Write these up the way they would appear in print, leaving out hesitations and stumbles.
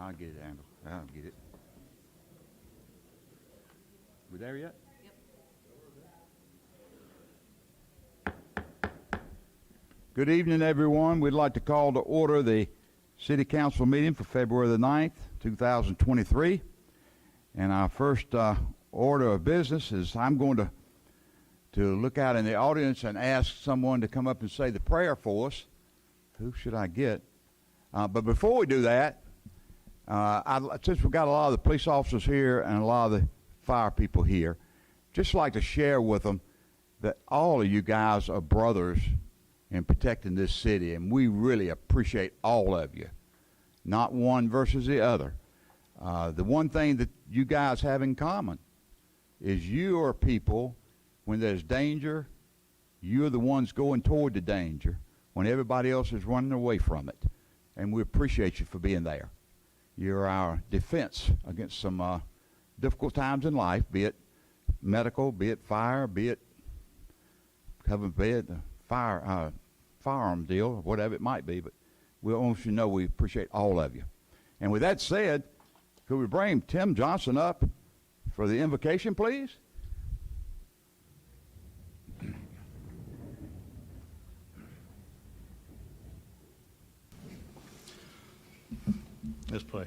I'll get it, Amber. I'll get it. We there yet? Good evening, everyone. We'd like to call to order the City Council meeting for February the 9th, 2023. And our first order of business is I'm going to look out in the audience and ask someone to come up and say the prayer for us. Who should I get? But before we do that, since we've got a lot of the police officers here and a lot of the fire people here, just like to share with them that all of you guys are brothers in protecting this city, and we really appreciate all of you, not one versus the other. The one thing that you guys have in common is you are people, when there's danger, you're the ones going toward the danger when everybody else is running away from it, and we appreciate you for being there. You're our defense against some difficult times in life, be it medical, be it fire, be it heaven forbid, firearm deal, or whatever it might be. But we want you to know we appreciate all of you. And with that said, could we bring Tim Johnson up for the invocation, please? Let's pray.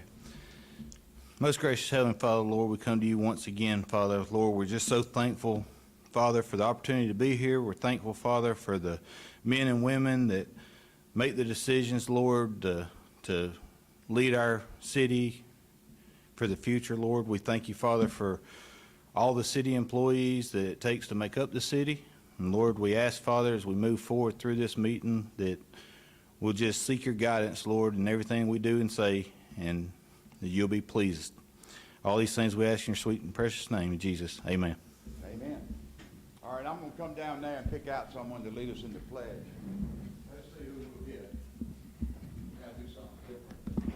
Most gracious Heavenly Father, Lord, we come to you once again, Father. Lord, we're just so thankful, Father, for the opportunity to be here. We're thankful, Father, for the men and women that make the decisions, Lord, to lead our city for the future, Lord. We thank you, Father, for all the city employees that it takes to make up the city. And Lord, we ask, Father, as we move forward through this meeting, that we'll just seek your guidance, Lord, in everything we do and say, and that you'll be pleased. All these things we ask in your sweet and precious name, in Jesus. Amen. Amen. All right, I'm going to come down there and pick out someone to lead us in the pledge. Let's see who we'll get. We got to do something different.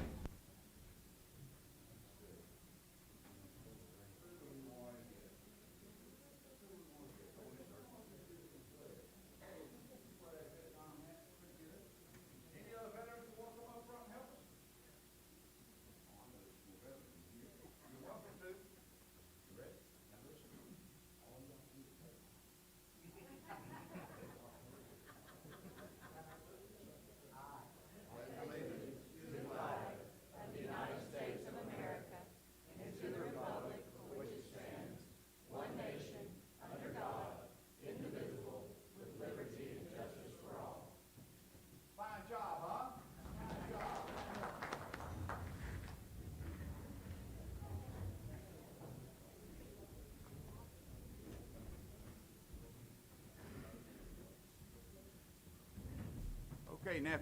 Okay, now,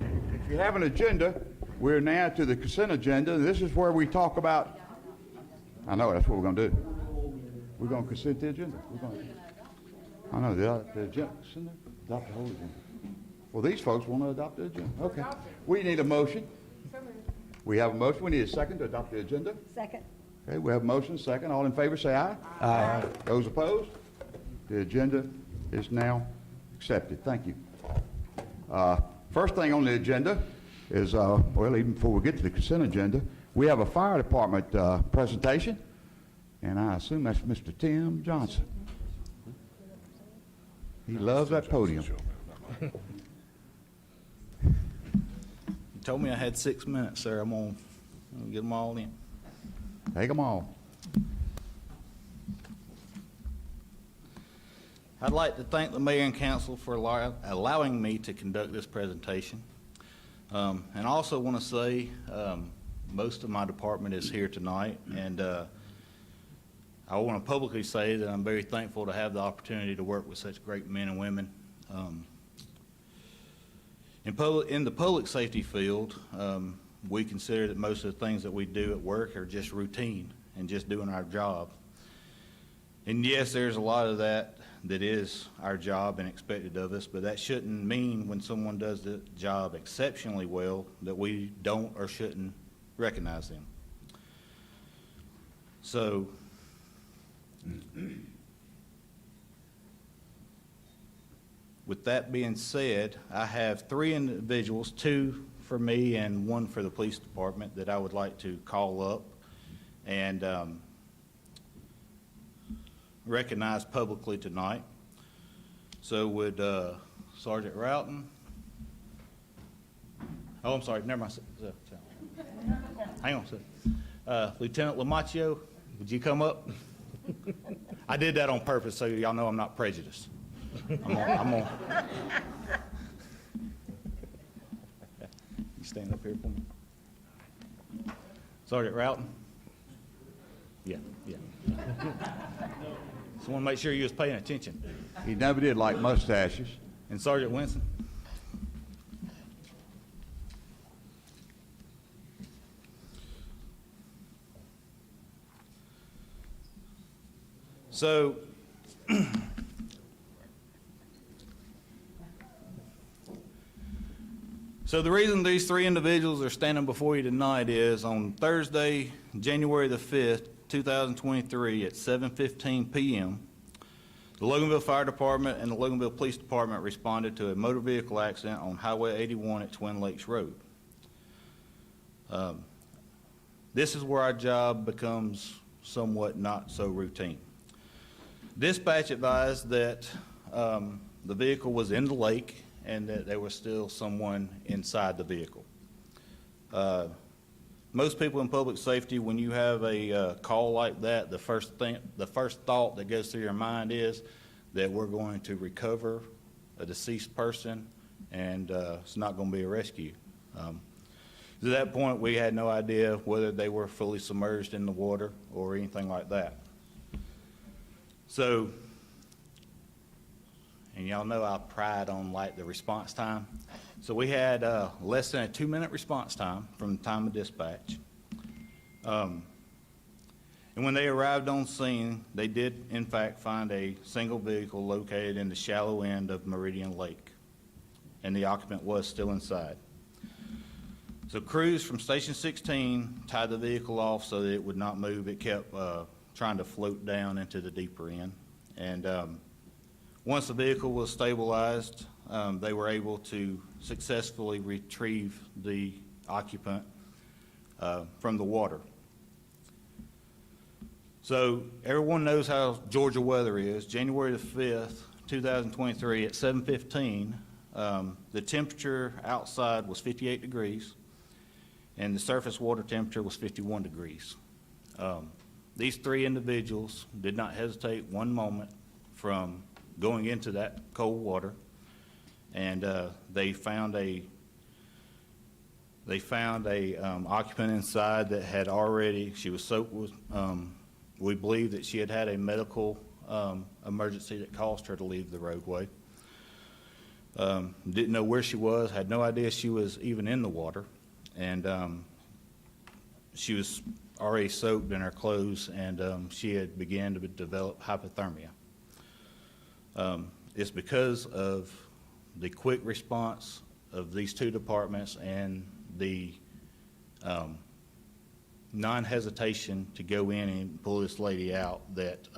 if you have an agenda, we're now to the consent agenda. This is where we talk about, I know, that's what we're going to do. We're going to consent the agenda. I know, the agenda, adopt the whole agenda. Well, these folks want to adopt the agenda. Okay. We need a motion. We have a motion. We need a second to adopt the agenda. Second. Okay, we have a motion, second. All in favor, say aye. Aye. Those opposed? The agenda is now accepted. Thank you. First thing on the agenda is, well, even before we get to the consent agenda, we have a fire department presentation, and I assume that's Mr. Tim Johnson. He loves that podium. You told me I had 6 minutes, sir. I'm going to get them all in. Take them all. I'd like to thank the mayor and council for allowing me to conduct this presentation. And I also want to say most of my department is here tonight, and I want to publicly say that I'm very thankful to have the opportunity to work with such great men and women. In the public safety field, we consider that most of the things that we do at work are just routine and just doing our job. And yes, there's a lot of that is our job and expected of us, but that shouldn't mean when someone does the job exceptionally well that we don't or shouldn't recognize them. So, with that being said, I have three individuals, two for me and one for the police department that I would like to call up and recognize publicly tonight. So would Sergeant Roughton? Oh, I'm sorry, never mind. Hang on a second. Lieutenant Lamacchio, would you come up? I did that on purpose so y'all know I'm not prejudiced. I'm on. You stand up here for me. Sergeant Roughton? Yeah. Just want to make sure you was paying attention. He never did like mustaches. And Sergeant Winston? So, the reason these three individuals are standing before you tonight is on Thursday, January the 5th, 2023 at 7:15 p.m., the Loganville Fire Department and the Loganville Police Department responded to a motor vehicle accident on Highway 81 at Twin Lakes Road. This is where our job becomes somewhat not so routine. Dispatch advised that the vehicle was in the lake and that there was still someone inside the vehicle. Most people in public safety, when you have a call like that, the first thought that goes through your mind is that we're going to recover a deceased person and it's not going to be a rescue. To that point, we had no idea whether they were fully submerged in the water or anything like that. So, and y'all know I pride on like the response time. So we had less than a 2-minute response time from the time of dispatch. And when they arrived on scene, they did in fact find a single vehicle located in the shallow end of Meridian Lake, and the occupant was still inside. So crews from Station 16 tied the vehicle off so that it would not move. It kept trying to float down into the deeper end. And once the vehicle was stabilized, they were able to successfully retrieve the occupant from the water. So everyone knows how Georgia weather is. January the 5th, 2023 at 7:15, the temperature outside was 58 degrees and the surface water temperature was 51 degrees. These three individuals did not hesitate one moment from going into that cold water, and they found a occupant inside that had already, she was soaked with, we believe that she had had a medical emergency that caused her to leave the roadway. Didn't know where she was, had no idea she was even in the water, and she was already soaked in her clothes, and she had began to develop hypothermia. It's because of the quick response of these two departments and the non-hesitation to go in and pull this lady out that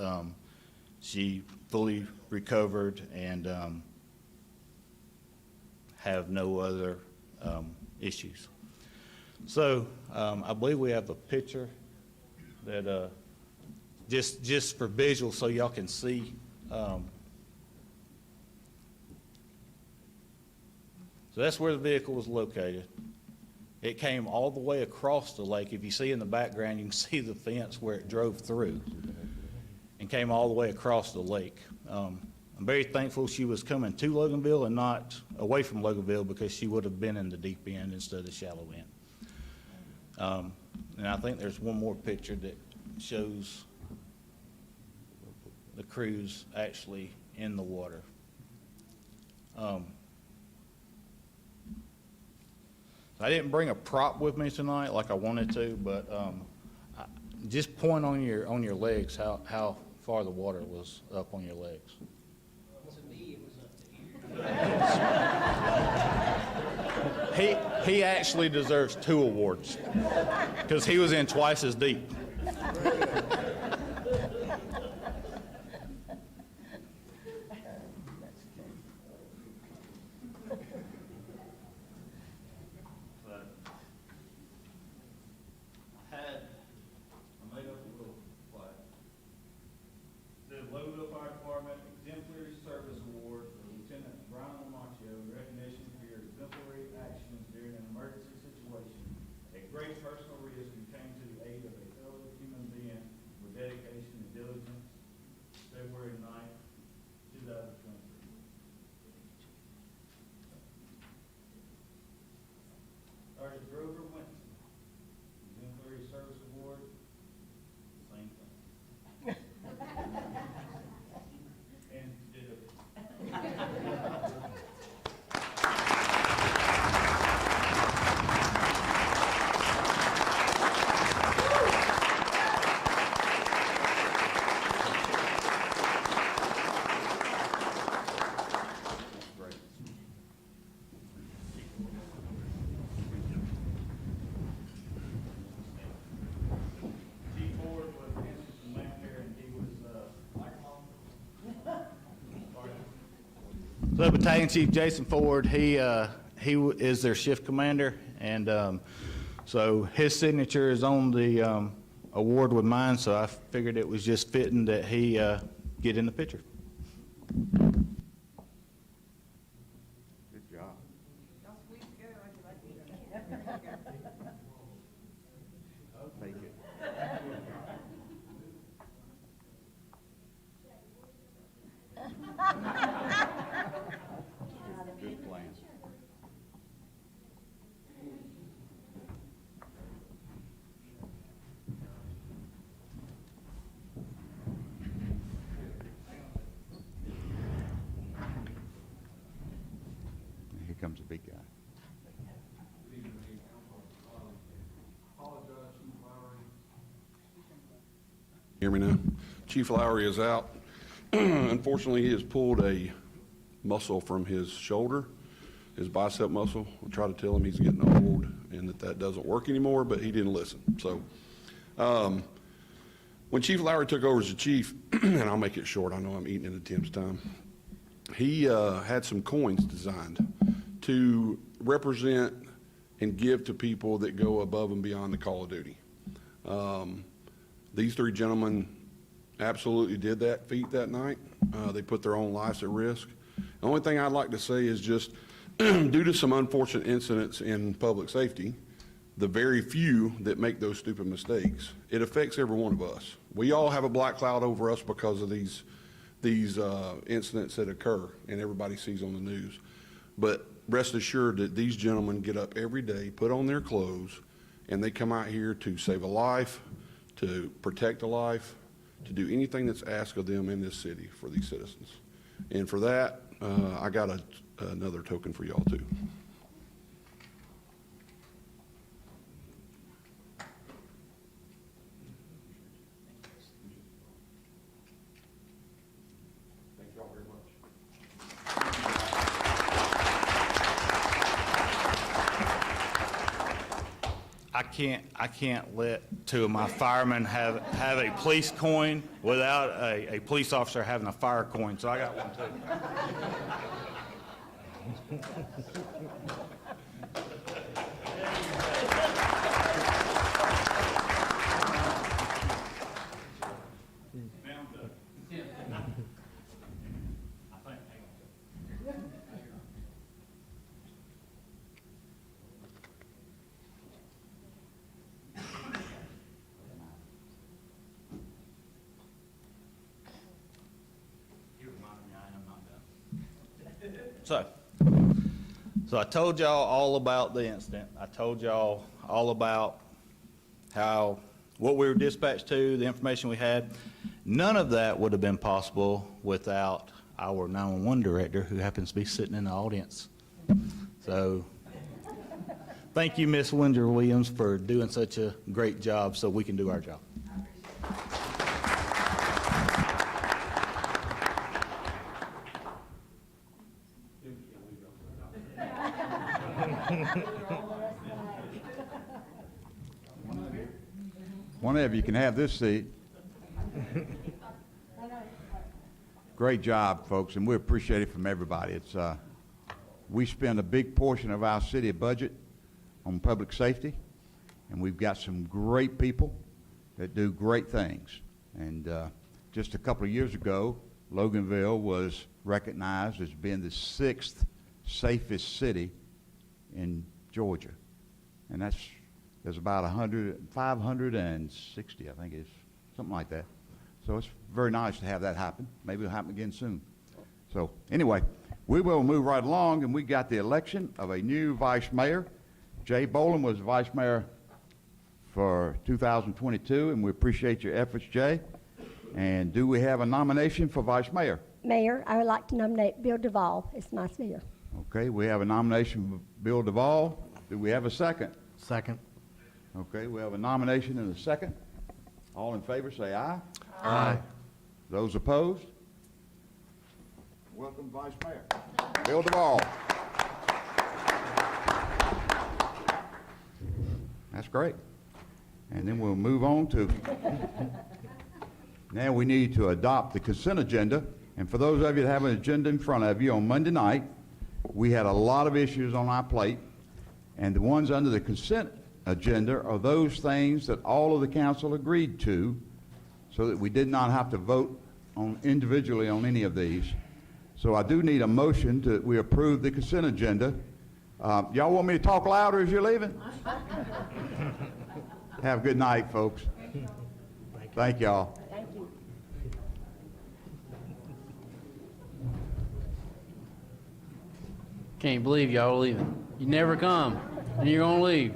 she fully recovered and have no other issues. So I believe we have a picture that just for visual so y'all can see. So that's where the vehicle was located. It came all the way across the lake. If you see in the background, you can see the fence where it drove through and came all the way across the lake. I'm very thankful she was coming to Loganville and not away from Loganville, because she would have been in the deep end instead of the shallow end. And I think there's one more picture that shows the crews actually in the water. I didn't bring a prop with me tonight like I wanted to, but just point on your legs how far the water was up on your legs. To me, it was up to here. He actually deserves 2 awards because he was in twice as deep. Service Award for Lieutenant Brian Lamaccio in recognition for your exemplary actions during an emergency situation at great personal risk you came to the aid of a fellow human being with dedication and diligence. February 9th, 2023. Sergeant Grover Winston, exemplary service award, same thing. And did it. Great. Chief Ford was Kansas from Lancaster, and he was, So Battalion Chief Jason Ford, he is their shift commander, and so his signature is on the award with mine, so I figured it was just fitting that he get in the picture. Good job. Take it. Good plan. Here comes the big guy. Hear me now? Chief Lowry is out. Unfortunately, he has pulled a muscle from his shoulder, his bicep muscle. I try to tell him he's getting old and that doesn't work anymore, but he didn't listen. So, when Chief Lowry took over as the chief, and I'll make it short, I know I'm eating into Tim's time, he had some coins designed to represent and give to people that go above and beyond the call of duty. These three gentlemen absolutely did that feat that night. They put their own lives at risk. The only thing I'd like to say is just due to some unfortunate incidents in public safety, the very few that make those stupid mistakes, it affects every one of us. We all have a black cloud over us because of these incidents that occur and everybody sees on the news. But rest assured that these gentlemen get up every day, put on their clothes, and they come out here to save a life, to protect a life, to do anything that's asked of them in this city for these citizens. And for that, I got another token for y'all too. Thank y'all very much. I can't let two of my firemen have a police coin without a police officer having a fire coin, so I got one too. So I told y'all all about the incident. I told y'all all about what we were dispatched to, the information we had. None of that would have been possible without our 911 director, who happens to be sitting in the audience. So thank you, Miss Winger Williams, for doing such a great job so we can do our job. One of you can have this seat. Great job, folks, and we appreciate it from everybody. It's we spend a big portion of our city budget on public safety, and we've got some great people that do great things. And just a couple of years ago, Loganville was recognized as being the 6th safest city in Georgia. And there's about 560, I think it's something like that. So it's very nice to have that happen. Maybe it'll happen again soon. So anyway, we will move right along, and we got the election of a new vice mayor. Jay Boland was vice mayor for 2022, and we appreciate your efforts, Jay. And do we have a nomination for vice mayor? Mayor, I would like to nominate Bill Duvall as vice mayor. Okay, we have a nomination for Bill Duvall. Do we have a second? Second. Okay, we have a nomination and a second. All in favor, say aye. Aye. Those opposed? Welcome, Vice Mayor. Bill Duvall. That's great. And then we'll move on to, now we need to adopt the consent agenda. And for those of you that have an agenda in front of you, on Monday night, we had a lot of issues on our plate. And the ones under the consent agenda are those things that all of the council agreed to, so that we did not have to vote on individually on any of these. So I do need a motion that we approve the consent agenda. Y'all want me to talk louder as you're leaving? Have a good night, folks. Thank y'all. Thank you. Can't believe y'all leaving. You never come, and you're gonna leave.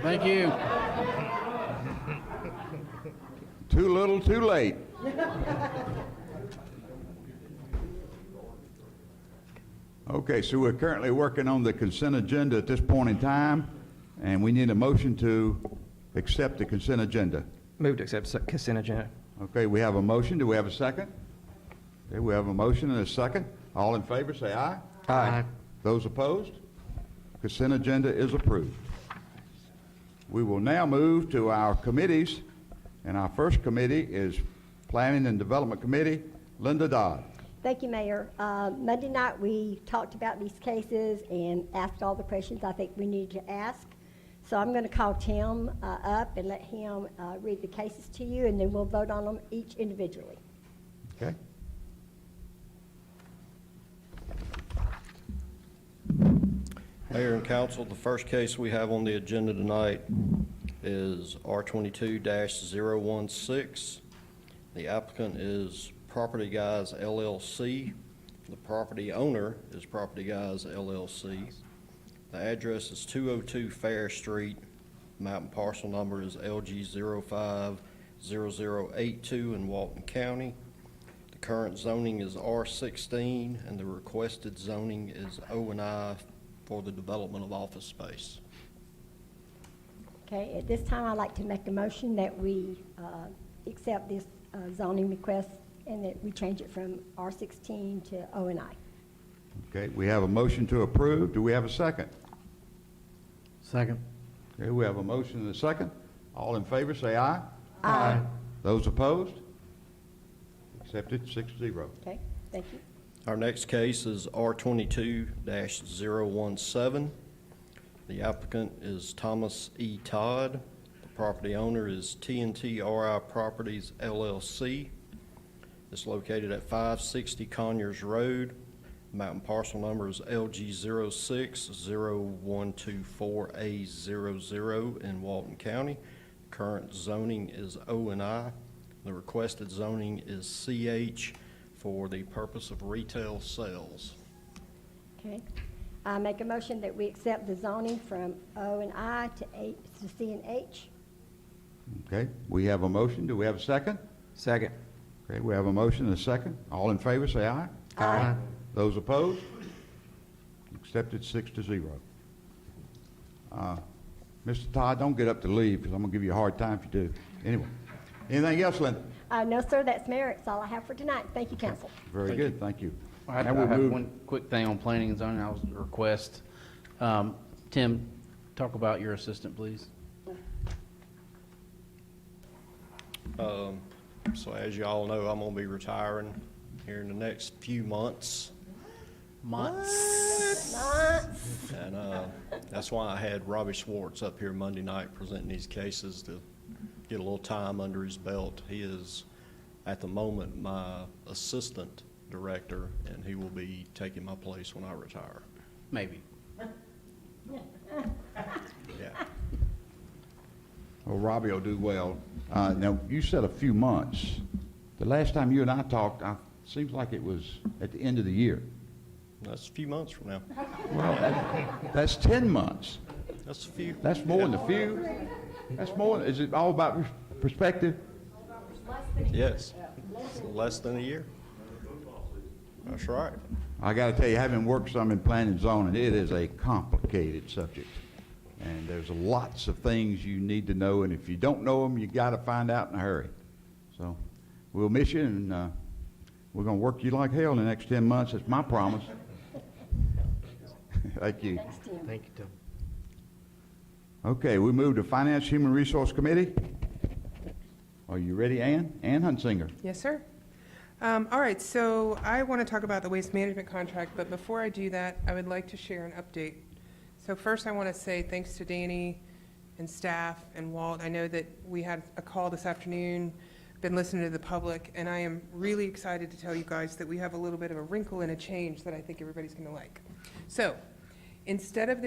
Thank you. Too little, too late. Okay, so we're currently working on the consent agenda at this point in time, and we need a motion to accept the consent agenda. Move to accept consent agenda. Okay, we have a motion. Do we have a second? Okay, we have a motion and a second. All in favor, say aye. Aye. Those opposed? Consent agenda is approved. We will now move to our committees, and our first committee is Planning and Development Committee. Linda Dodd. Thank you, Mayor. Monday night, we talked about these cases and asked all the questions I think we needed to ask. So I'm going to call Tim up and let him read the cases to you, and then we'll vote on them each individually. Okay? Mayor and council, the first case we have on the agenda tonight is R22-016. The applicant is Property Guys LLC. The property owner is Property Guys LLC. The address is 202 Fair Street. Map and parcel number is LG050082 in Walton County. The current zoning is R16, and the requested zoning is O&I for the development of office space. Okay, at this time, I'd like to make a motion that we accept this zoning request and that we change it from R16 to O&I. Okay, we have a motion to approve. Do we have a second? Second. Okay, we have a motion and a second. All in favor, say aye. Aye. Those opposed? Accepted, 6-0. Okay, thank you. Our next case is R22-017. The applicant is Thomas E. Todd. The property owner is T&T RI Properties LLC. It's located at 560 Conyers Road. Map and parcel number is LG060124A00 in Walton County. Current zoning is O&I. The requested zoning is CH for the purpose of retail sales. Okay. I make a motion that we accept the zoning from O&I to C and H. Okay, we have a motion. Do we have a second? Second. Okay, we have a motion and a second. All in favor, say aye. Aye. Those opposed? Accepted, 6-0. Mr. Todd, don't get up to leave, because I'm going to give you a hard time if you do. Anyway, anything else, Linda? No, sir, that's Mayor. It's all I have for tonight. Thank you, council. Very good, thank you. I Now we'll have move- one quick thing on planning and zoning. I was request. Tim, talk about your assistant, please. So as you all know, I'm going to be retiring here in the next few months. Months. And that's why I had Robbie Schwartz up here Monday night presenting these cases to get a little time under his belt. He is at the moment, my assistant director, and he will be taking my place when I retire. Maybe. Yeah. Well, Robbie will do well. Now, you said a few months. The last time you and I talked, seems like it was at the end of the year. That's a few months from now. Well, that's 10 months. That's a few. That's more than a few. That's more, is it all about perspective? Yes. It's less than a year. That's right. I got to tell you, having worked some in planning and zoning, it is a complicated subject. And there's lots of things you need to know, and if you don't know them, you got to find out in a hurry. So we'll miss you, and we're going to work you like hell in the next 10 months. That's my promise. Thank you. Thanks, Tim. Thank you, Tim. Okay, we move to Finance Human Resource Committee. Are you ready, Ann? Ann Hunsinger. Yes, sir. All right, so I want to talk about the waste management contract, but before I do that, I would like to share an update. So first, I want to say thanks to Danny and staff and Walt. I know that we had a call this afternoon, been listening to the public, and I am really excited to tell you guys that we have a little bit of a wrinkle and a change that I think everybody's going to like. So instead of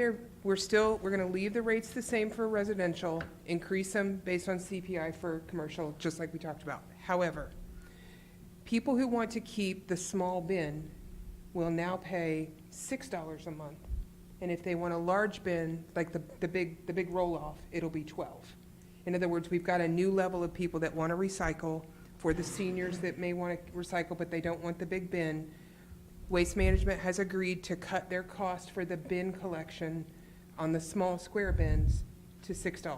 we're going to leave the rates the same for residential, increase them based on CPI for commercial, just like we talked about. However, people who want to keep the small bin will now pay $6 a month. And if they want a large bin, like the big roll-off, it'll be 12. In other words, we've got a new level of people that want to recycle. For the seniors that may want to recycle, but they don't want the big bin, Waste Management has agreed to cut their cost for the bin collection on the small square bins to $6.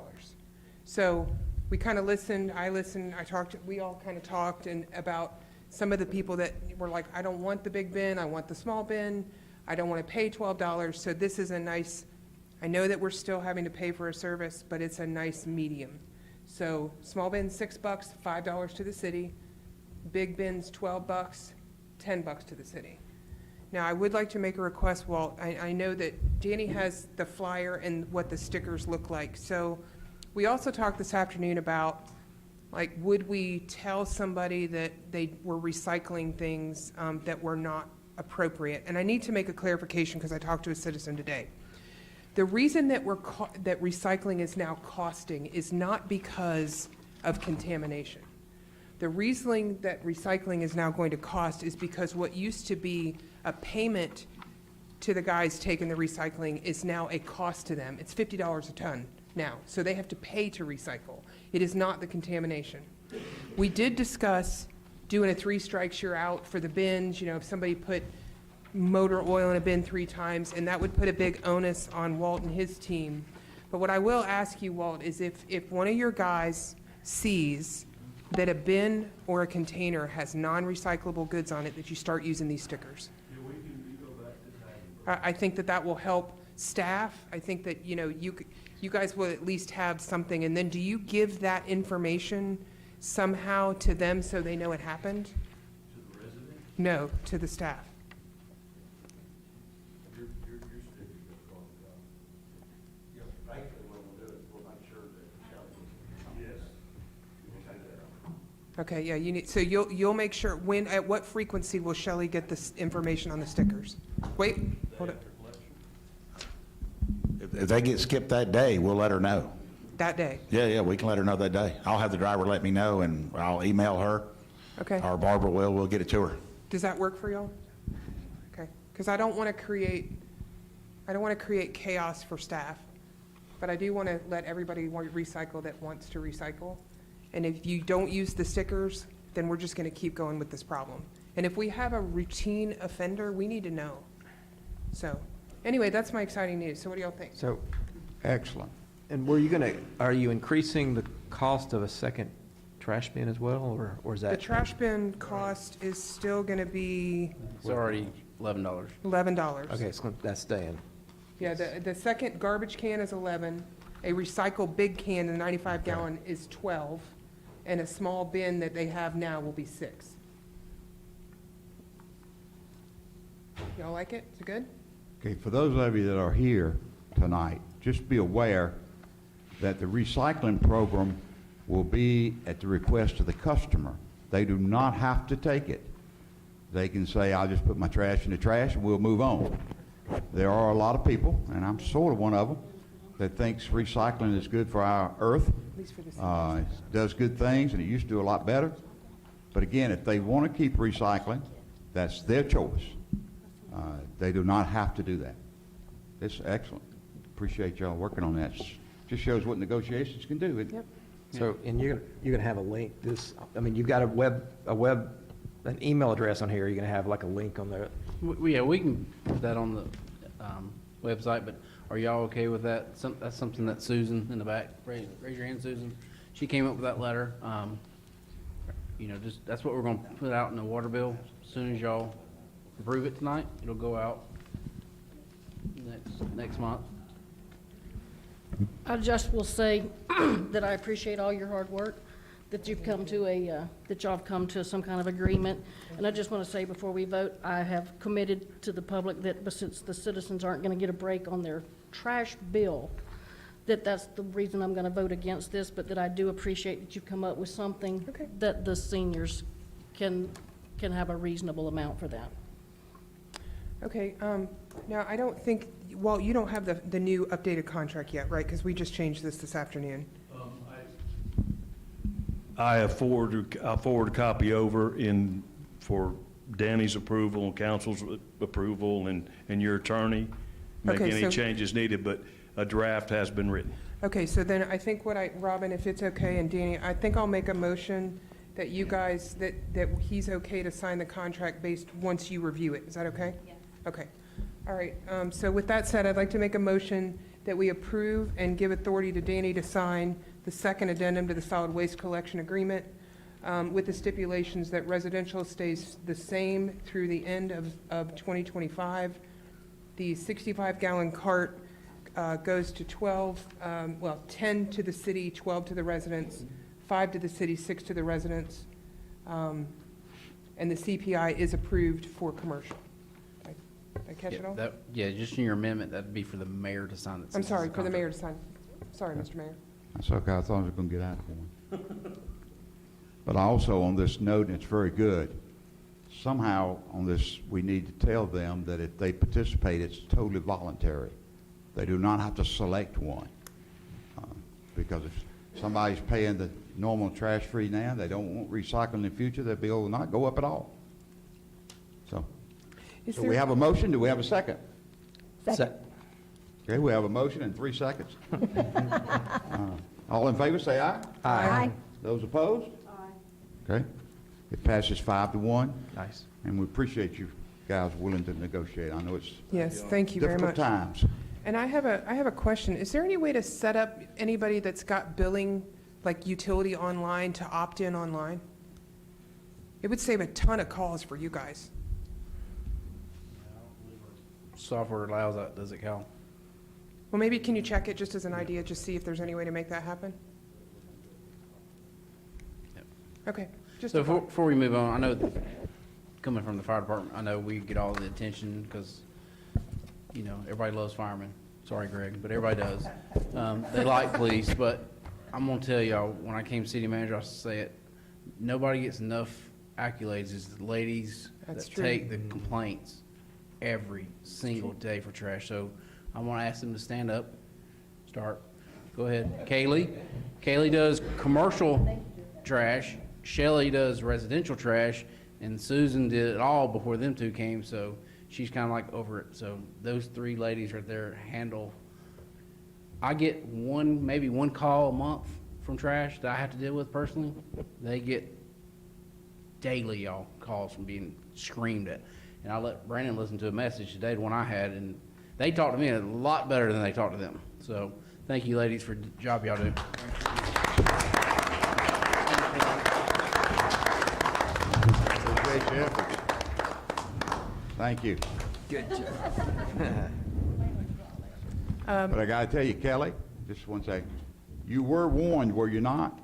So we kind of listened, I talked, we all kind of talked and about some of the people that were like, I don't want the big bin, I want the small bin, I don't want to pay $12. So this is a nice, I know that we're still having to pay for a service, but it's a nice medium. So small bins, $6, $5 to the city. Big bins, $12, $10 to the city. Now, I would like to make a request, Walt. I know that Danny has the flyer and what the stickers look like. So we also talked this afternoon about, like, would we tell somebody that they were recycling things that were not appropriate? And I need to make a clarification because I talked to a citizen today. The reason that that recycling is now costing is not because of contamination. The reason that recycling is now going to cost is because what used to be a payment to the guys taking the recycling is now a cost to them. It's $50 a ton now, so they have to pay to recycle. It is not the contamination. We did discuss doing a 3 strikes you're out for the bins. You know, if somebody put motor oil in a bin 3 times, and that would put a big onus on Walt and his team. But what I will ask you, Walt, is if one of your guys sees that a bin or a container has non-recyclable goods on it, that you start using these stickers. I think that will help staff. I think that, you know, you guys will at least have something. And then do you give that information somehow to them so they know it happened? To the resident? No, to the staff. Okay, yeah, you need, so you'll make sure, at what frequency will Shelley get this information on the stickers? Wait, hold it, If they get skipped that day, we'll let her know. that day, Yeah, we can let her know that day. I'll have the driver let me know, and I'll email her, okay? or Barbara will, we'll get it to her. Does that work for y'all? Okay, because I don't want to create chaos for staff, but I do want to let everybody recycle that wants to recycle. And if you don't use the stickers, then we're just going to keep going with this problem. And if we have a routine offender, we need to know. So, anyway, that's my exciting news. So what do y'all think? So, Excellent. and are you increasing the cost of a second trash bin as well, or is The that? trash bin cost is still going to be It's already $11. $11. Okay, so that's staying. Yeah, the second garbage can is 11, a recycled big can, the 95 gallon is 12, and a small bin that they have now will be 6. Y'all like it? Is it good? Okay, for those of you that are here tonight, just be aware that the recycling program will be at the request of the customer. They do not have to take it. They can say, I'll just put my trash in the trash and we'll move on. There are a lot of people, and I'm sort of one of them, that thinks recycling is good for our earth. At least for the It does good things, and it used to do a lot better. But again, if they want to keep recycling, that's their choice. They do not have to do that. It's excellent. Appreciate y'all working on that. Just shows what negotiations can do. Yep. So, and you're gonna have a link, you've got an email address on here, you're gonna have like a link on there. Yeah, we can put that on the website, but are y'all okay with that? That's something that Susan in the back, raise your hand, Susan. She came up with that letter. That's what we're gonna put out in the water bill. As soon as y'all approve it tonight, it'll go out next month. I just will say that I appreciate all your hard work, that you've come to that y'all have come to some kind of agreement. And I just want to say before we vote, I have committed to the public that since the citizens aren't going to get a break on their trash bill, that's the reason I'm going to vote against this, but that I do appreciate that you've come up with something Okay. that the seniors can have a reasonable amount for that. Okay, now, I don't think, well, you don't have the new updated contract yet, right? Because we just changed this afternoon. I have forwarded a copy over for Danny's approval and council's approval and your attorney, make Okay, any so- changes needed, but a draft has been written. Okay, so then I think Robin, if it's okay, and Danny, I think I'll make a motion that you guys, that he's okay to sign the contract once you review it. Is that okay? Yes. Okay. All right, so with that said, I'd like to make a motion that we approve and give authority to Danny to sign the second addendum to the solid waste collection agreement, with the stipulations that residential stays the same through the end of 2025. The 65-gallon cart goes to 10 to the city, 12 to the residents, 5 to the city, 6 to the residents. And the CPI is approved for commercial. Did I catch it all? Yeah, just in your amendment, that'd be for the mayor to sign it. I'm sorry, for the mayor to sign. Sorry, Mr. Mayor. That's okay. I thought I was going to get out of one. But also on this note, and it's very good, somehow on this, we need to tell them that if they participate, it's totally voluntary. They do not have to select one. Because if somebody's paying the normal trash fee now, they don't want recycling in the future, their bill will not go up at all. So Is we there- have a motion. Do we have a second? Second. Okay, we have a motion in 3 seconds. All in favor, say aye. Aye. Those opposed? Aye. Okay. It passes 5-1, Nice. and we appreciate you guys willing to negotiate. I know it's Yes, thank you very difficult much. times. And I have a question. Is there any way to set up anybody that's got billing, like utility online, to opt in online? It would save a ton of calls for you guys. Software allows that, does it, Cal? Well, maybe can you check it just as an idea, just see if there's any way to make that happen? Yep. Okay, just So a thought. before we move on, I know, coming from the fire department, I know we get all the attention because, everybody loves firemen. Sorry, Greg, but everybody does. They like police, but I'm gonna tell y'all, when I came city manager, I say it, nobody gets enough accolades as the ladies That's that true. take the complaints every single day for trash. So I wanna ask them to stand up, start. Go ahead. Kaylee does commercial trash, Shelley does residential trash, and Susan did it all before them two came, so she's kind of like over it. So those 3 ladies right there handle. I get maybe one call a month from trash that I have to deal with personally. They get daily, y'all, calls from being screamed at. And I let Brandon listen to a message today, the one I had, and they talk to me a lot better than they talk to them. So thank you, ladies, for the job y'all do. Appreciate your efforts. Thank you. Good job. But I gotta tell you, Kelly, just one second. You were warned, were you not?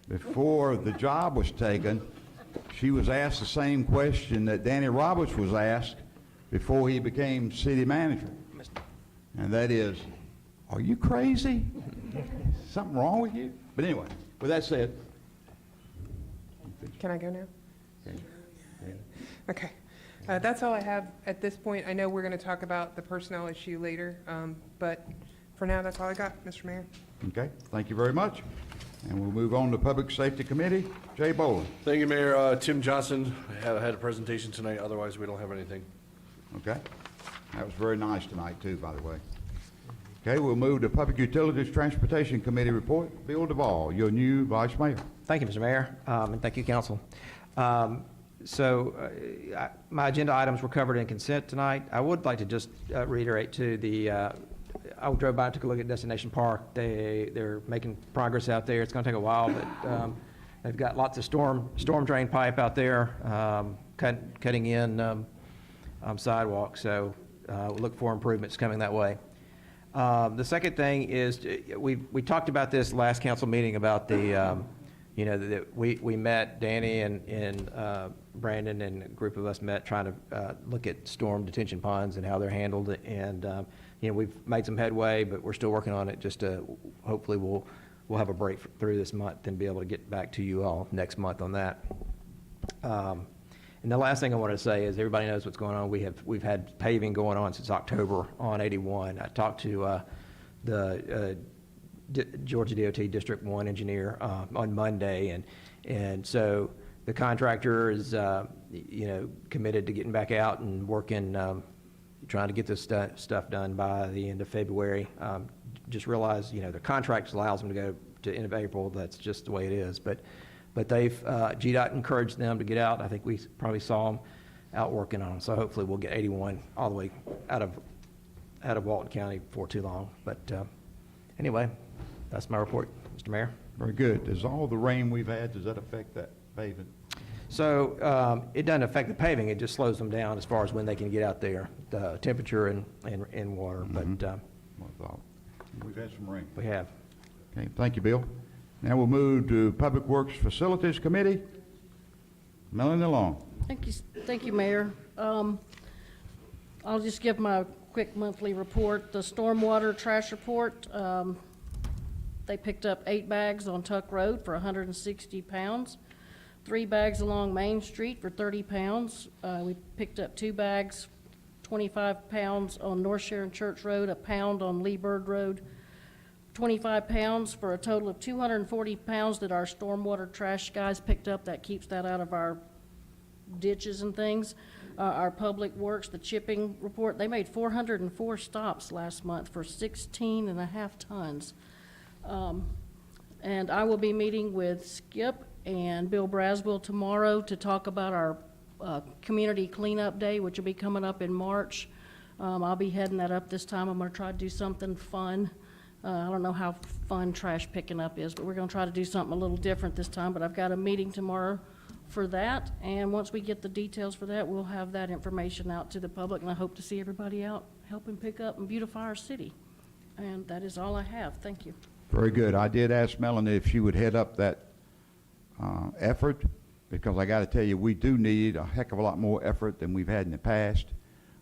Before the job was taken, she was asked the same question that Danny Roberts was asked before he became city manager. And that is, are you crazy? Something wrong with you? But anyway, with that said, Can I go now? Okay. That's all I have at this point. I know we're going to talk about the personnel issue later, but for now, that's all I got, Mr. Mayor. Okay, thank you very much. And we'll move on to Public Safety Committee. Jay Boland. Thank you, Mayor. Tim Johnson had a presentation tonight, otherwise we don't have anything. Okay. That was very nice tonight, too, by the way. Okay, we'll move to Public Utilities Transportation Committee report. Bill Duvall, your new vice mayor. Thank you, Mr. Mayor, and thank you, council. My agenda items were covered in consent tonight. I would like to just reiterate to I drove by and took a look at Destination Park. They're making progress out there. It's going to take a while, but they've got lots of storm drain pipe out there, cutting in sidewalks. So we'll look for improvements coming that way. The second thing is we talked about this last council meeting about the we met, Danny and Brandon and a group of us met trying to look at storm detention ponds and how they're handled. And we've made some headway, but we're still working on it. Just to hopefully we'll have a breakthrough this month and be able to get back to you all next month on that. And the last thing I want to say is everybody knows what's going on. We've had paving going on since October on 81. I talked to the Georgia DOT District 1 engineer on Monday, and so the contractor is committed to getting back out and working, trying to get this stuff done by the end of February. Just realize the contract allows them to go to end of April. That's just the way it is. But they've GDOT encouraged them to get out. I think we probably saw them out working on them. So hopefully we'll get 81 all the way out of Walton County before too long. But anyway, that's my report, Mr. Mayor. Very good. Does all the rain we've had, does that affect that paving? So it doesn't affect the paving. It just slows them down as far as when they can get out there, the temperature and water. Mm-hmm. But I thought. We've had some rain. we have. Okay, thank you, Bill. Now we'll move to Public Works Facilities Committee. Melanie Long. Thank you, Mayor. I'll just give my quick monthly report. The stormwater trash report, they picked up 8 bags on Tuck Road for 160 pounds, 3 bags along Main Street for 30 pounds. We picked up 2 bags, 25 pounds on North Sharon Church Road, a pound on Lee Bird Road, 25 pounds for a total of 240 pounds that our stormwater trash guys picked up. That keeps that out of our ditches and things. Our Public Works, the chipping report, they made 404 stops last month for 16.5 tons. And I will be meeting with Skip and Bill Braswell tomorrow to talk about our Community Cleanup Day, which will be coming up in March. I'll be heading that up this time. I'm going to try to do something fun. I don't know how fun trash picking up is, but we're going to try to do something a little different this time. But I've got a meeting tomorrow for that, and once we get the details for that, we'll have that information out to the public, and I hope to see everybody out helping pick up and beautify our city. And that is all I have. Thank you. Very good. I did ask Melanie if she would head up that effort, because I got to tell you, we do need a heck of a lot more effort than we've had in the past.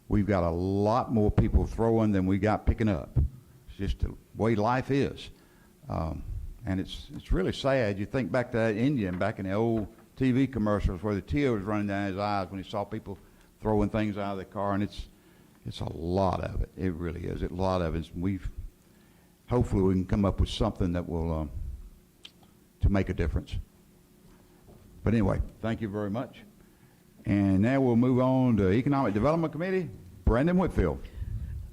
We've got a lot more people throwing than we got picking up. It's just the way life is. And it's really sad. You think back to that Indian back in the old TV commercials where the tear was running down his eyes when he saw people throwing things out of the car, and it's a lot of it. It really is. A lot of it. Hopefully we can come up with something that will to make a difference. But anyway, thank you very much. And now we'll move on to Economic Development Committee. Brandon Whitfield.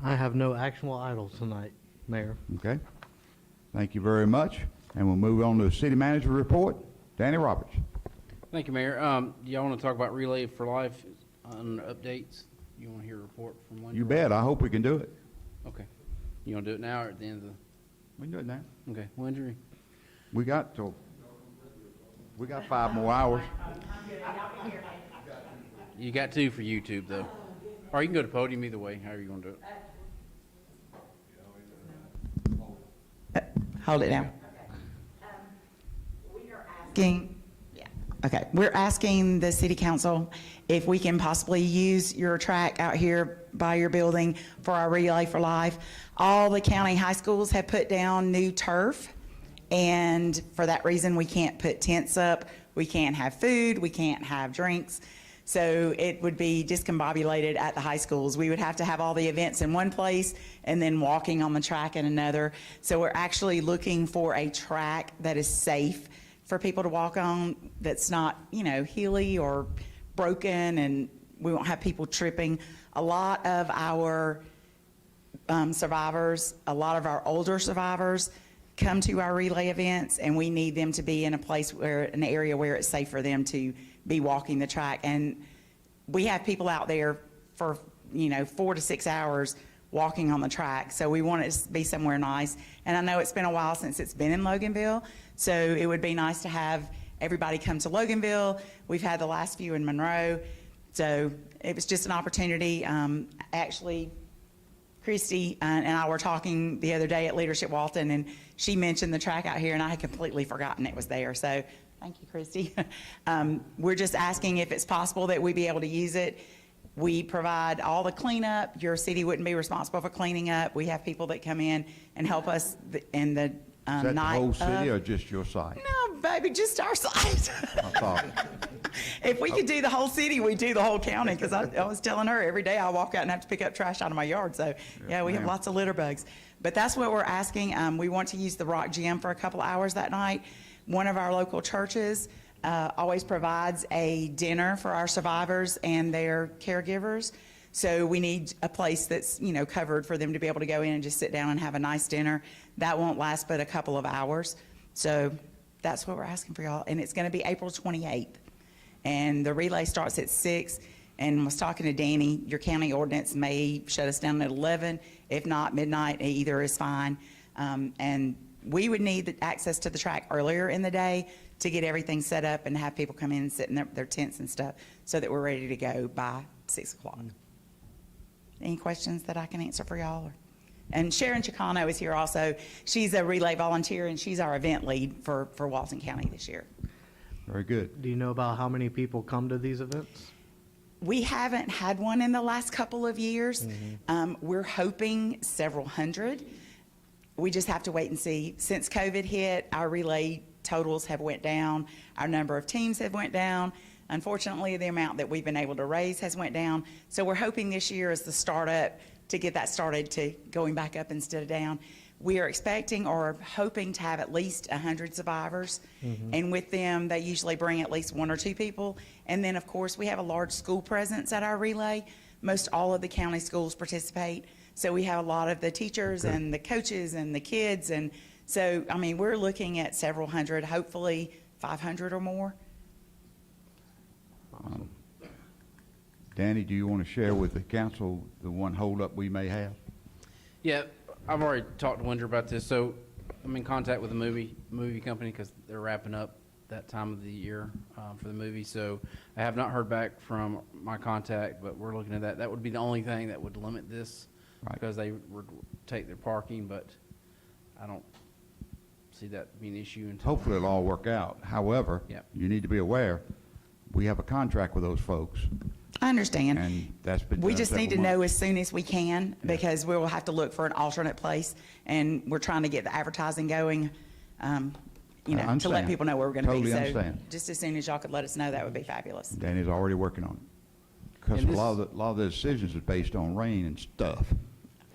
I have no actionable items tonight, Mayor. Okay. Thank you very much. And we'll move on to the City Manager Report. Danny Roberts. Thank you, Mayor. Do y'all want to talk about Relay for Life on updates? You want to hear a report from one? You bet. I hope we can do it. Okay. You want to do it now or at the end of the? We can do it now. Okay. When's your? We got 5 more hours. You got 2 for YouTube though. Or you can go to podium either way, however you want to do it. Hold it down. We're asking the city council if we can possibly use your track out here by your building for our Relay for Life. All the county high schools have put down new turf, And for that reason, we can't put tents up, we can't have food, we can't have drinks. So it would be discombobulated at the high schools. We would have to have all the events in one place and then walking on the track in another. So we're actually looking for a track that is safe for people to walk on, that's not, hilly or broken, and we won't have people tripping. A lot of our survivors, a lot of our older survivors come to our relay events, and we need them to be in an area where it's safe for them to be walking the track. And we have people out there for, 4 to 6 hours walking on the track. So we want it to be somewhere nice. And I know it's been a while since it's been in Loganville, so it would be nice to have everybody come to Loganville. We've had the last few in Monroe. So it was just an opportunity. Actually, Christy and I were talking the other day at Leadership Walton, and she mentioned the track out here, and I had completely forgotten it was there. So thank you, Christy. We're just asking if it's possible that we be able to use it. We provide all the cleanup. Your city wouldn't be responsible for cleaning up. We have people that come in and help us in the Is that the night whole city of- or just your site? No, baby, just our site. I thought, If we could do the whole city, we'd do the whole county, because I was telling her, every day I walk out and have to pick up trash out of my yard. So, yeah, we have ma'am. lots of litter bugs. But that's what we're asking. We want to use the Rock Gym for a couple of hours that night. One of our local churches always provides a dinner for our survivors and their caregivers. So we need a place that's, covered for them to be able to go in and just sit down and have a nice dinner. That won't last but a couple of hours. So that's what we're asking for y'all. And it's going to be April 28th. And the relay starts at 6. And I was talking to Danny, your county ordinance may shut us down at 11. If not, midnight, either is fine. And we would need the access to the track earlier in the day to get everything set up and have people come in and sit in their tents and stuff so that we're ready to go by 6 o'clock. Any questions that I can answer for y'all? And Sharon Chicano is here also. She's a relay volunteer, and she's our event lead for Walton County this year. very good. Do you know about how many people come to these events? We haven't had one in the last couple of years. We're hoping several hundred. We just have to wait and see. Since COVID hit, our relay totals have went down. Our number of teams have went down. Unfortunately, the amount that we've been able to raise has went down. So we're hoping this year is the startup to get that started to going back up instead of down. We are expecting or hoping to have at least 100 survivors. And with them, they usually bring at least 1 or 2 people. And then, of course, we have a large school presence at our relay. Most all of the county schools participate. So we have a lot of the teachers and the coaches and the kids. And so, I mean, we're looking at several hundred, hopefully 500 or more. Danny, do you want to share with the council the one holdup we may have? Yeah, I've already talked to Winder about this, so I'm in contact with the movie company because they're wrapping up that time of the year for the movie. So I have not heard back from my contact, but we're looking at that. That would be the only thing that would limit this, Right. because they would take their parking, but I don't see that being an issue until. Hopefully it'll all work out. However, Yep. you need to be aware, we have a contract with those folks, I understand. and that's been We done just need to several know months. as soon as we can, because we will have to look for an alternate place, and we're trying to get the advertising going, I to let understand. people know where we're going to be. Totally So understand. just as soon as y'all could let us know, that would be fabulous. Danny's already working on it. Because And a lot of the decisions are based on rain and stuff.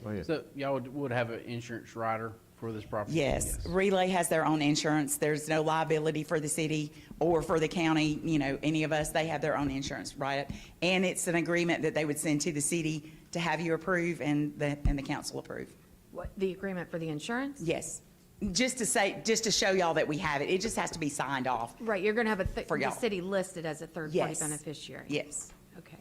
Go ahead. So y'all would have an insurance rider for this property? Yes, Relay has their own insurance. There's no liability for the city or for the county, any of us. They have their own insurance, right? And it's an agreement that they would send to the city to have you approve and the council approve. What, the agreement for the insurance? Yes. Just to show y'all that we have it. It just has to be signed off. Right, you're going to have For the y'all. city listed as a third-party Yes. beneficiary? Yes. Okay.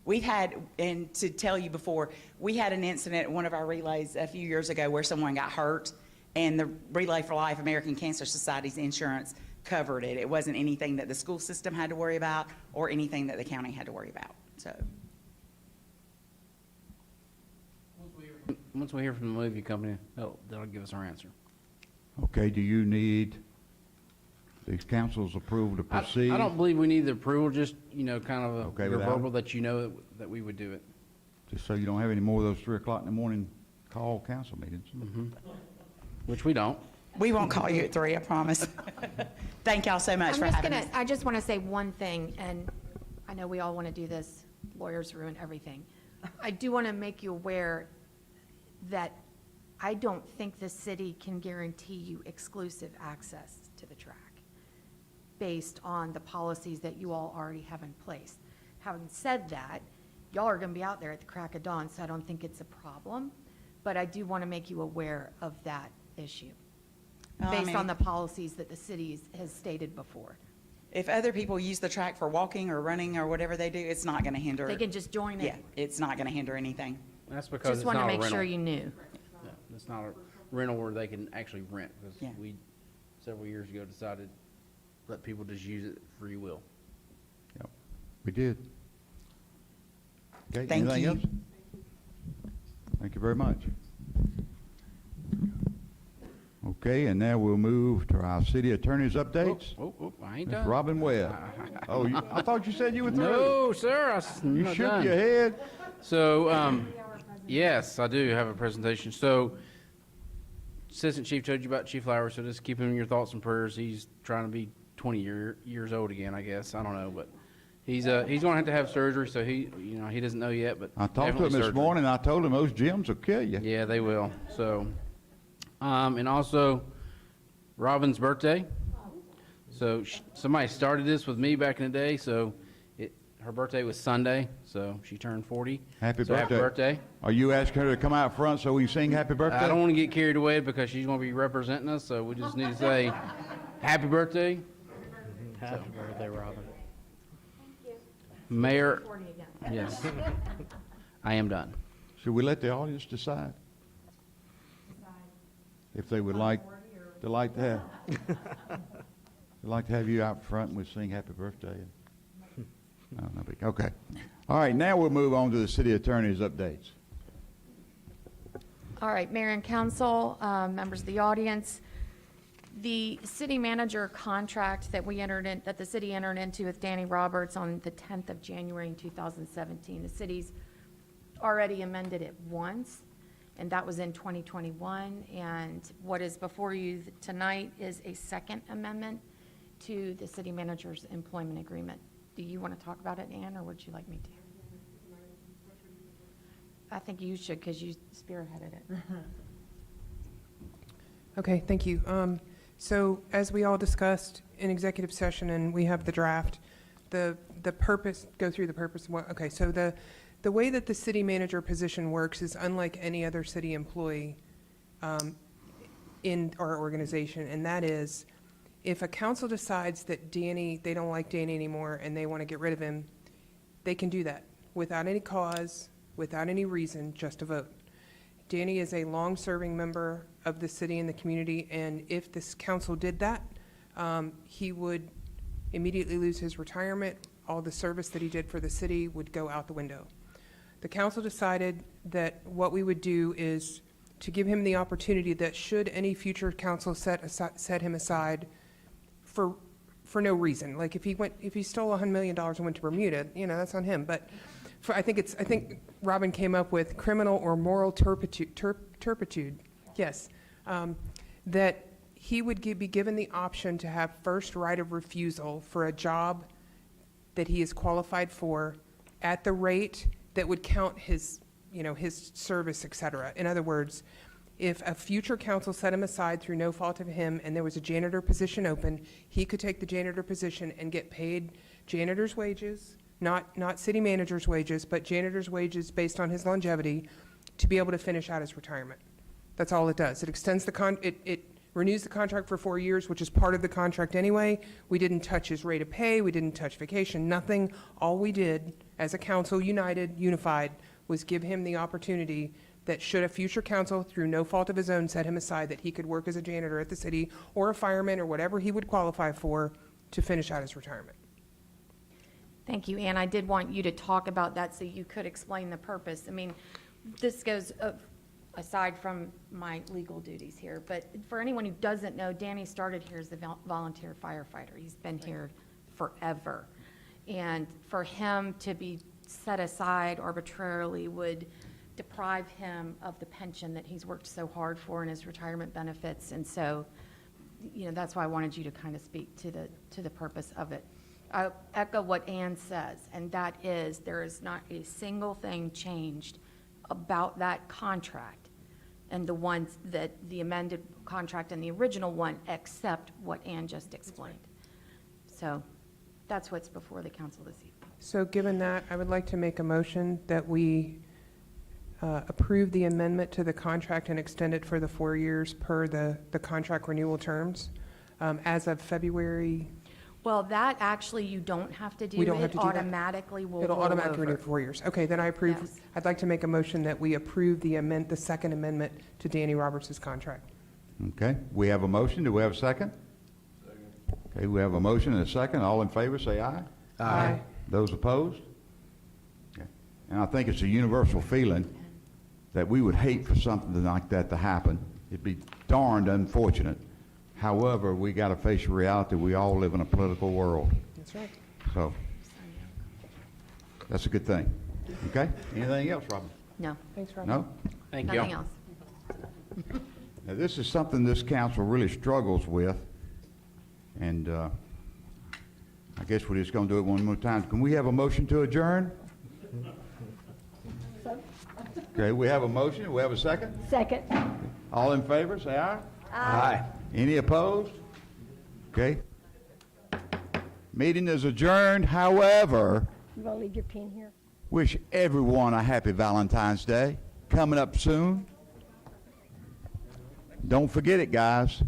We've had, and to tell you before, we had an incident at one of our relays a few years ago where someone got hurt, and the Relay for Life American Cancer Society's insurance covered it. It wasn't anything that the school system had to worry about or anything that the county had to worry about, so. Once we hear from the movie company, they'll give us our answer. Okay, do you need the council's approval to proceed? I don't believe we need the approval, just, kind of Okay your without it? verbal that you know that we would do it. Just so you don't have any more of those 3 o'clock in the morning call council meetings. which we don't. We won't call you at 3, I promise. Thank y'all so much for having us. I just want to say one thing, and I know we all want to do this. Lawyers ruin everything. I do want to make you aware that I don't think the city can guarantee you exclusive access to the track based on the policies that you all already have in place. Having said that, y'all are going to be out there at the crack of dawn, so I don't think it's a problem. But I do want to make you aware of that issue based on the policies that the city has stated before. If other people use the track for walking or running or whatever they do, it's not going to hinder. They can just join in. Yeah, it's not going to hinder anything. That's because Just it's want not to a make rental. sure you knew. Yeah, it's not a rental where they can actually rent, because Yeah. we, several years ago, decided let people just use it free will. Yep, we did. Okay, Thank anything you. else? Thank you very much. Okay, and now we'll move to our city attorney's updates. I ain't Ms. done. Robin Webb. Oh, I thought you said you were through. No, sir, You shook your head. So, yes, I do have a presentation. So, Assistant Chief told you about Chief Lowry, so just keep him in your thoughts and prayers. He's trying to be 20 years old again, I guess. I don't know, but he's going to have surgery, so he doesn't know yet, but I talked to him definitely this surgery. morning, I told him those gyms will kill you. Yeah, they will. So, and also Robin's birthday. So somebody started this with me back in the day. So her birthday was Sunday. So she turned 40. Happy So birthday. Happy birthday. Are you asking her to come out front so we can sing happy birthday? I don't want to get carried away because she's going to be representing us. So we just need to say happy birthday. Happy birthday, Robin. Mayor. 40 again. Yes. I am done. Should we let the audience decide? If they would like to have you out front and we sing happy birthday. No, no big, okay. All right, now we'll move on to the city attorney's updates. All right, Mayor and Council, members of the audience, the city manager contract that that the city entered into with Danny Roberts on the 10th of January in 2017, the city's already amended it once, and that was in 2021. And what is before you tonight is a second amendment to the city manager's employment agreement. Do you want to talk about it, Ann, or would you like me to? I think you should, because you spearheaded it. Okay, thank you. So as we all discussed in executive session, and we have the draft, the purpose, go through the purpose. Okay, so the way that the city manager position works is unlike any other city employee in our organization, and that is, if a council decides that they don't like Danny anymore and they want to get rid of him, they can do that without any cause, without any reason, just a vote. Danny is a long-serving member of the city and the community, and if this council did that, he would immediately lose his retirement. All the service that he did for the city would go out the window. The council decided that what we would do is to give him the opportunity that should any future council set him aside for no reason, like if he stole $100 million and went to Bermuda, that's on him. But I think Robin came up with criminal or moral turpitude. Yes, that he would be given the option to have first right of refusal for a job that he is qualified for at the rate that would count his service, et cetera. In other words, if a future council set him aside through no fault of him and there was a janitor position open, he could take the janitor position and get paid janitor's wages, not city manager's wages, but janitor's wages based on his longevity to be able to finish out his retirement. That's all it does. It extends it renews the contract for 4 years, which is part of the contract anyway. We didn't touch his rate of pay. We didn't touch vacation, nothing. All we did as a council, unified, was give him the opportunity that should a future council, through no fault of his own, set him aside, that he could work as a janitor at the city or a fireman or whatever he would qualify for to finish out his retirement. Thank you, Ann. I did want you to talk about that so you could explain the purpose. I mean, this goes aside from my legal duties here, but for anyone who doesn't know, Danny started here as a volunteer firefighter. He's been here forever. And for him to be set aside arbitrarily would deprive him of the pension that he's worked so hard for and his retirement benefits. And so, that's why I wanted you to kind of speak to the purpose of it. I echo what Ann says, and that is, there is not a single thing changed about that contract and the ones that the amended contract and the original one, except what Ann just explained. So that's what's before the council this evening. So given that, I would like to make a motion that we approve the amendment to the contract and extend it for the 4 years per the contract renewal terms as of February. Well, that actually you don't have to do. We don't have to do that? It automatically will It'll roll automatically renew over. for 4 years. Okay, then I approve. Yes. I'd like to make a motion that we approve the second amendment to Danny Roberts' contract. Okay, we have a motion. Do we have a second? Okay, we have a motion and a second. All in favor, say aye. Aye. Those opposed? Okay. And I think it's a universal feeling that we would hate for something like that to happen. It'd be darned unfortunate. However, we got to face the reality, we all live in a political world. That's right. So, that's a good thing. Okay? Anything else, Robin? No, Thanks, Rob. No? Thank you. nothing else. Now, this is something this council really struggles with, and I guess we're just going to do it one more time. Can we have a motion to adjourn? Okay, we have a motion. We have a second? Second. All in favor, say aye. Aye. Any opposed? Okay. Meeting is adjourned. However, You want to leave your pen here? wish everyone a happy Valentine's Day. Coming up soon. Don't forget it, guys.